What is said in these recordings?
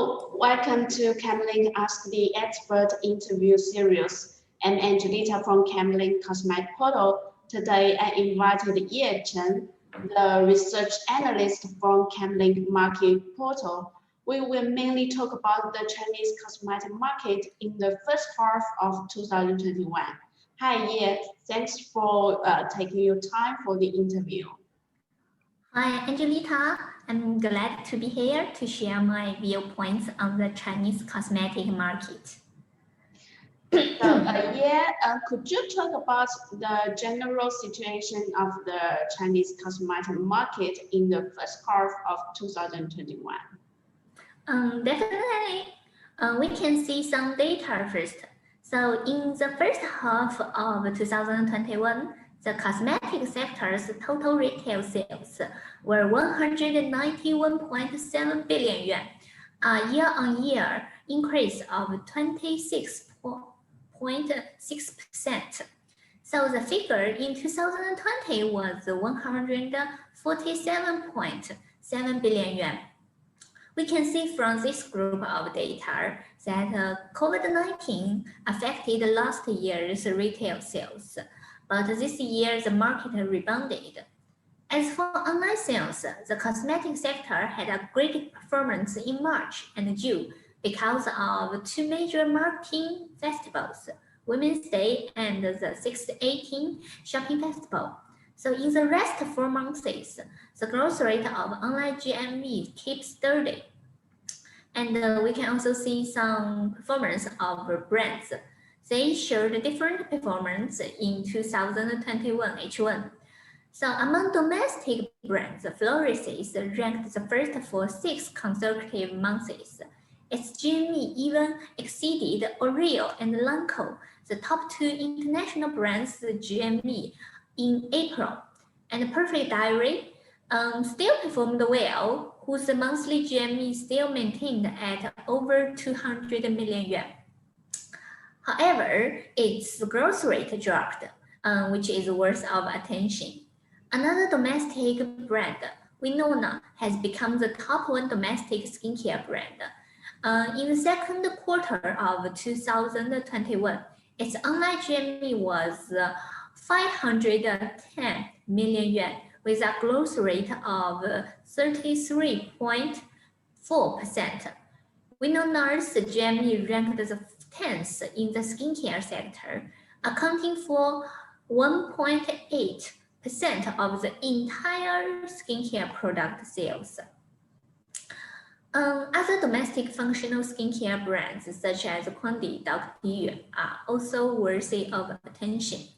Hello, welcome to ChemLinked Ask the Expert interview series. I'm Angelita from ChemLinked Cosmetic Portal. Today, I invited Chen, the research analyst from ChemLinked Market Portal. We will mainly talk about the Chinese cosmetic market in the first half of 2021. Hi, Ye. Thanks for taking your time for the interview. Hi, Angelita. I'm glad to be here to share my viewpoints on the Chinese cosmetic market. Could you talk about the general situation of the Chinese cosmetic market in the first half of 2021? Definitely. We can see some data first. So in the first half of 2021, the cosmetic sector's total retail sales were 191.7 billion yuan, a year-on-year increase of 26.6%. So the figure in 2020 was 147.7 billion yuan. We can see from this group of data that COVID-19 affected last year's retail sales, but this year the market rebounded. As for online sales, the cosmetic sector had a great performance in March and June because of two major marketing festivals, Women's Day and the 618 Shopping Festival. So in the rest 4 months, the growth rate of online GMV keeps steady. And we can also see some performance of brands. They showed different performance in 2021 H1. So among domestic brands, Florisis ranked the first for 6 consecutive months. Its GMV even exceeded Oreo and Lancome, the top 2 international brands' GMV in April. And Perfect Diary still performed well, whose monthly GMV still maintained at over 200 million yuan. However, its growth rate dropped, which is worth of attention. Another domestic brand, Winona, has become the top 1 domestic skincare brand. In the second quarter of 2021, its online GMV was 510 million yuan, with a growth rate of 33.4%. Winona's GMV ranked the 10th in the skincare sector, accounting for 1.8% of the entire skincare product sales. Other domestic functional skincare brands such as Kundi, Dr. Yu are also worthy of attention.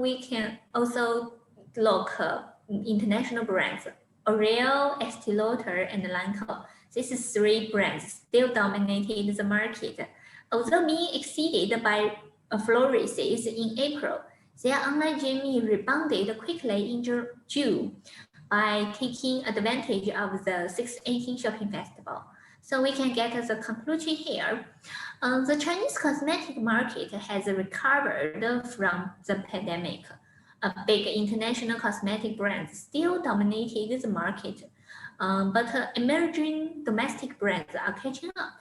We can also look international brands, Oreo, Estée Lauder, and Lancome. These 3 brands still dominated the market. Although being exceeded by Florisis in April, their online GMV rebounded quickly in June by taking advantage of the 618 Shopping Festival. So we can get the conclusion here. The Chinese cosmetic market has recovered from the pandemic. Big international cosmetic brands still dominated the market, but emerging domestic brands are catching up.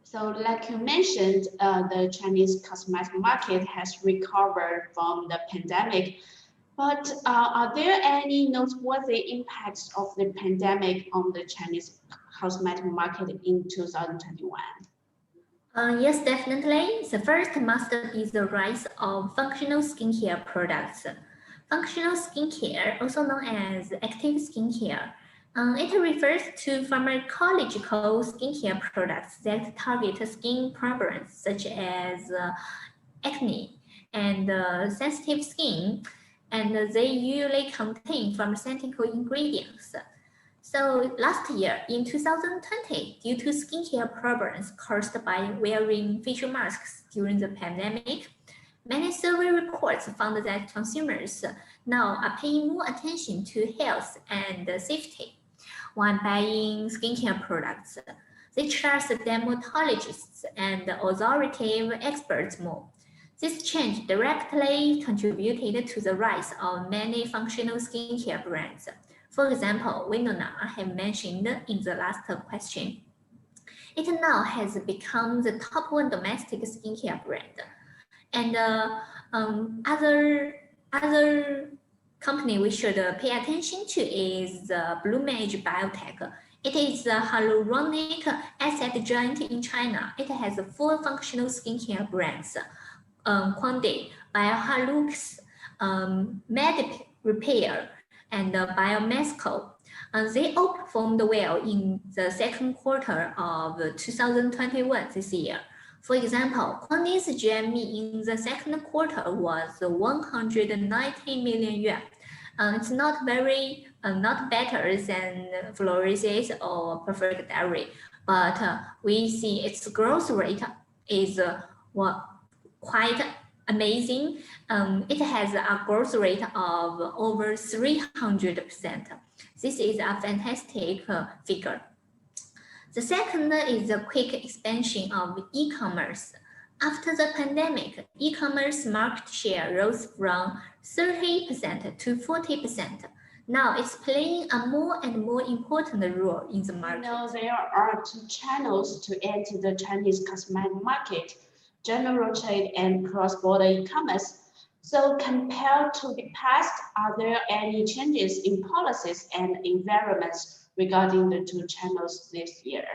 So like you mentioned, the Chinese cosmetic market has recovered from the pandemic, but are there any noteworthy impacts of the pandemic on the Chinese cosmetic market in 2021? Yes, definitely. The first must be the rise of functional skincare products. Functional skincare, also known as active skincare, it refers to pharmacological skincare products that target skin problems such as acne and sensitive skin, and they usually contain pharmaceutical ingredients. So last year, in 2020, due to skincare problems caused by wearing facial masks during the pandemic, many survey reports found that consumers now are paying more attention to health and safety when buying skincare products. They trust dermatologists and authoritative experts more. This change directly contributed to the rise of many functional skincare brands. For example, Winona I have mentioned in the last question. It now has become the top one domestic skincare brand. And other company we should pay attention to is Blue Mage Biotech. It is a hyaluronic acid giant in China. It has 4 functional skincare brands: Quande, BioHalux, Med Repair, and Biomesco. They all performed well in the second quarter of 2021 this year. For example, Quande's GMV in the second quarter was 190 million yuan. It's not better than Floris's or Perfect Diary, but we see its growth rate is quite amazing. It has a growth rate of over 300%. This is a fantastic figure. The second is the quick expansion of e-commerce. After the pandemic, e-commerce market share rose from 30% to 40%. Now it's playing a more and more important role in the market. Now there are 2 channels to enter the Chinese cosmetic market: general trade and cross-border e-commerce. So compared to the past, are there any changes in policies and environments regarding the 2 channels this year?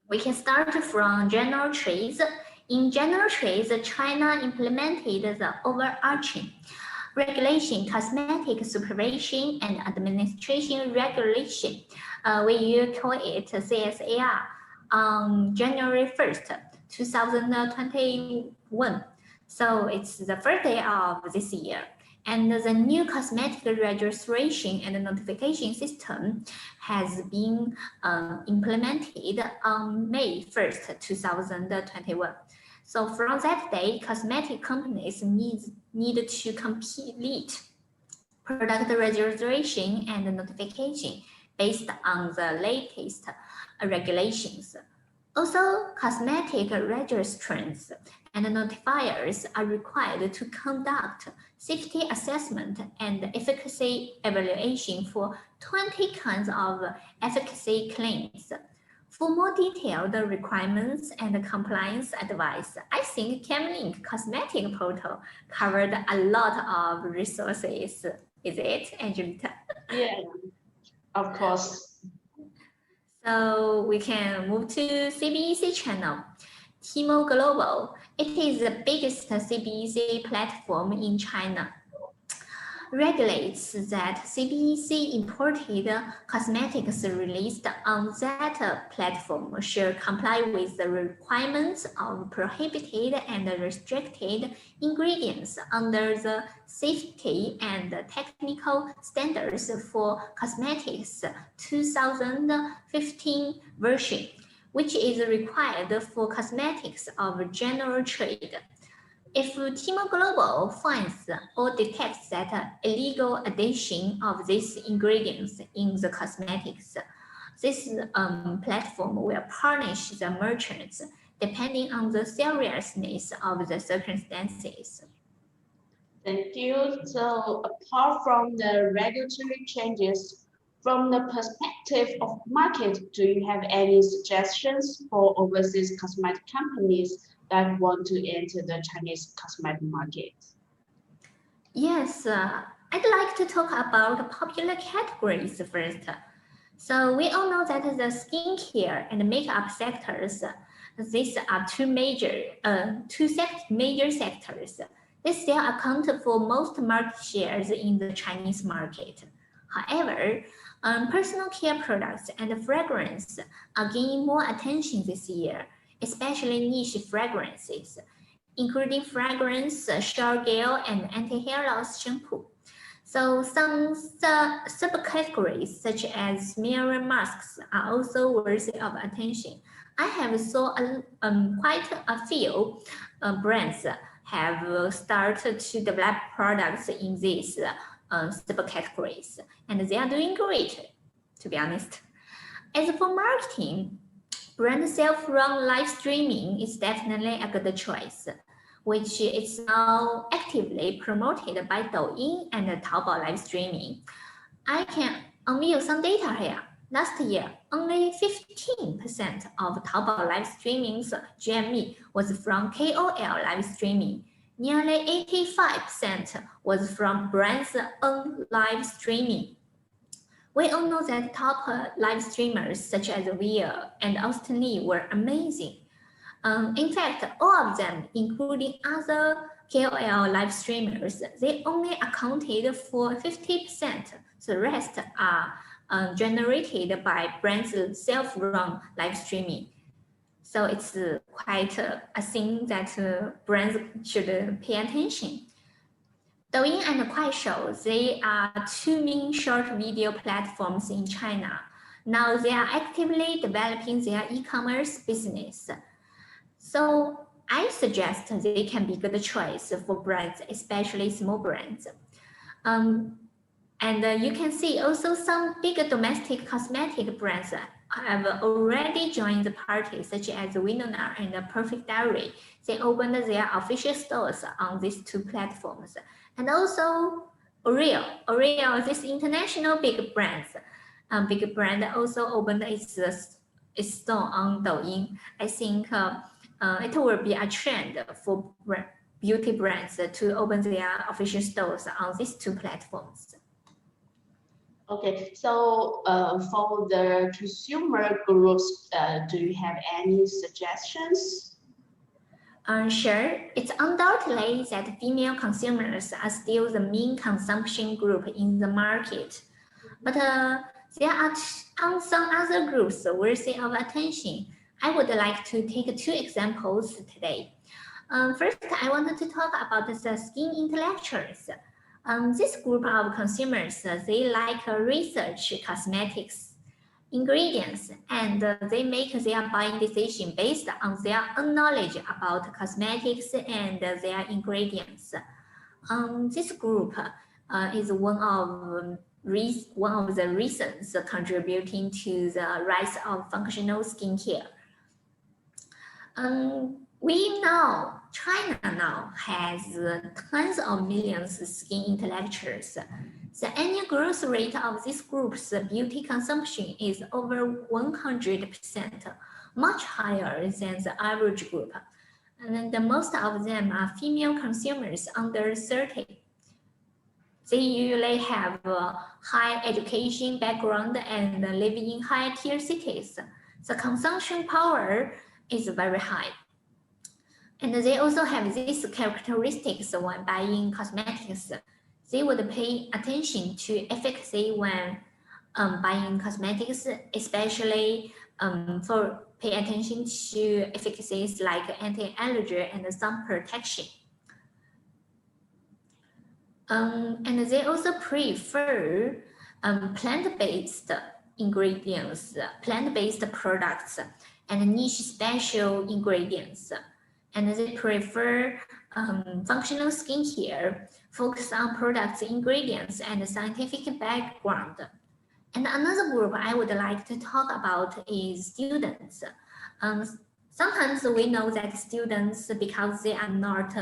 We can start from general trades. In general trades, China implemented the overarching regulation, Cosmetic Supervision and Administration Regulation. We call it CSAR on January 1st, 2021. So it's the first day of this year. And the new cosmetic registration and notification system has been implemented on May 1st, 2021. So from that day, cosmetic companies need to complete product registration and notification based on the latest regulations. Also, cosmetic registrants and notifiers are required to conduct safety assessment and efficacy evaluation for 20 kinds of efficacy claims. For more detailed requirements and compliance advice, I think ChemLinked Cosmetic Portal covered a lot of resources. Is it, Angelita? Yeah, of course. So we can move to CBEC channel. Tmall Global. It is the biggest CBEC platform in China. Regulates that CBEC imported cosmetics released on that platform should comply with the requirements of prohibited and restricted ingredients under the Safety and Technical Standards for Cosmetics 2015 version, which is required for cosmetics of general trade. If Tmall Global finds or detects that illegal addition of these ingredients in the cosmetics, this platform will punish the merchants depending on the seriousness of the circumstances. Thank you. So apart from the regulatory changes, from the perspective of market, do you have any suggestions for overseas cosmetic companies that want to enter the Chinese cosmetic market? Yes, I'd like to talk about popular categories first. So we all know that the skincare and makeup sectors, these are two major sectors. They still account for most market shares in the Chinese market. However, personal care products and fragrance are gaining more attention this year, especially niche fragrances, including fragrance, shower gel, and anti-hair loss shampoo. So some subcategories such as smear masks are also worthy of attention. I have saw quite a few brands have started to develop products in these subcategories, and they are doing great, to be honest. As for marketing, brand self-run live streaming is definitely a good choice, which is now actively promoted by Douyin and Taobao live streaming. I can unveil some data here. Last year, only 15% of Taobao live streaming's GMV was from KOL live streaming. Nearly 85% was from brands' own live streaming. We all know that top live streamers such as Via and Austin Lee were amazing. In fact, all of them, including other KOL live streamers, they only accounted for 50%. The rest are generated by brands' self-run live streaming. So it's quite a thing that brands should pay attention. Douyin and Kuaishou, they are two main short video platforms in China. Now they are actively developing their e-commerce business. So I suggest they can be good choice for brands, especially small brands. And you can see also some big domestic cosmetic brands have already joined the party, such as Winona and Perfect Diary. They opened their official stores on these two platforms. And also Oreo, this international big brand also opened its store on Douyin. I think it will be a trend for beauty brands to open their official stores on these two platforms. Okay, so for the consumer groups, do you have any suggestions? Sure, it's undoubtedly that female consumers are still the main consumption group in the market. But there are some other groups worthy of attention. I would like to take two examples today. First, I wanted to talk about the skin intellectuals. This group of consumers, they like research cosmetics ingredients, and they make their buying decision based on their own knowledge about cosmetics and their ingredients. This group is one of the reasons contributing to the rise of functional skincare. We know China now has tens of millions of skin intellectuals. The annual growth rate of this group's beauty consumption is over 100%, much higher than the average group. And most of them are female consumers under 30. They usually have a high education background and live in high-tier cities. The consumption power is very high. And they also have these characteristics when buying cosmetics. They would pay attention to efficacy when buying cosmetics, especially pay attention to efficacies like anti-allergy and sun protection. And they also prefer plant-based ingredients, plant-based products, and niche special ingredients. And they prefer functional skincare, focus on products, ingredients, and scientific background. And another group I would like to talk about is students. Sometimes we know that students, because they are not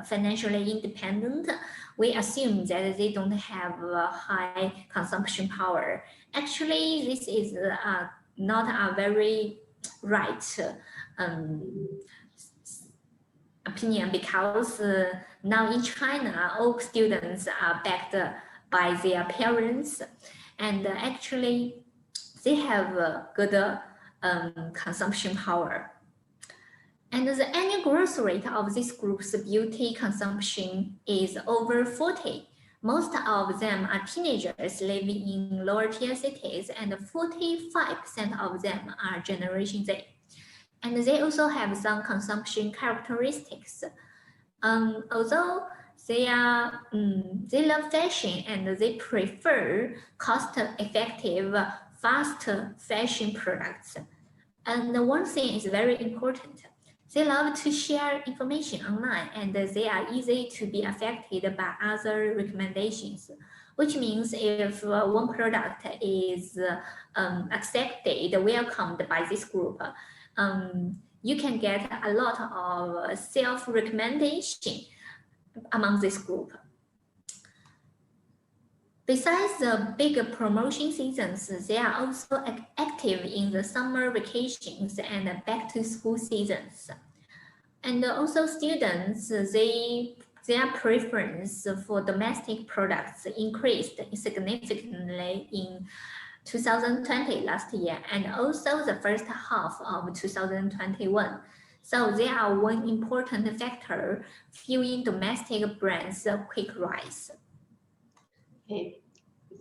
financially independent, we assume that they don't have high consumption power. Actually, this is not a very right opinion, because now in China, all students are backed by their parents, and actually they have good consumption power. And the annual growth rate of this group's beauty consumption is over 40. Most of them are teenagers living in lower tier cities, and 45% of them are Generation Z. And they also have some consumption characteristics. Although they love fashion and they prefer cost-effective, fast fashion products. And one thing is very important. They love to share information online, and they are easy to be affected by other recommendations, which means if one product is accepted, welcomed by this group, you can get a lot of self-recommendation among this group. Besides the bigger promotion seasons, they are also active in the summer vacations and back to school seasons. And also students, their preference for domestic products increased significantly in 2020 last year and also the first half of 2021. So they are one important factor fueling domestic brands' quick rise. Okay.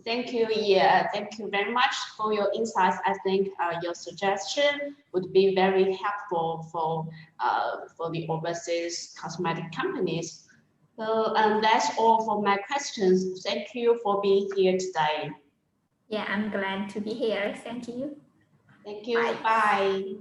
Thank you. Yeah, thank you very much for your insights. I think your suggestion would be very helpful for the overseas cosmetic companies. So that's all for my questions. Thank you for being here today. Yeah, I'm glad to be here. Thank you. Thank you. Bye.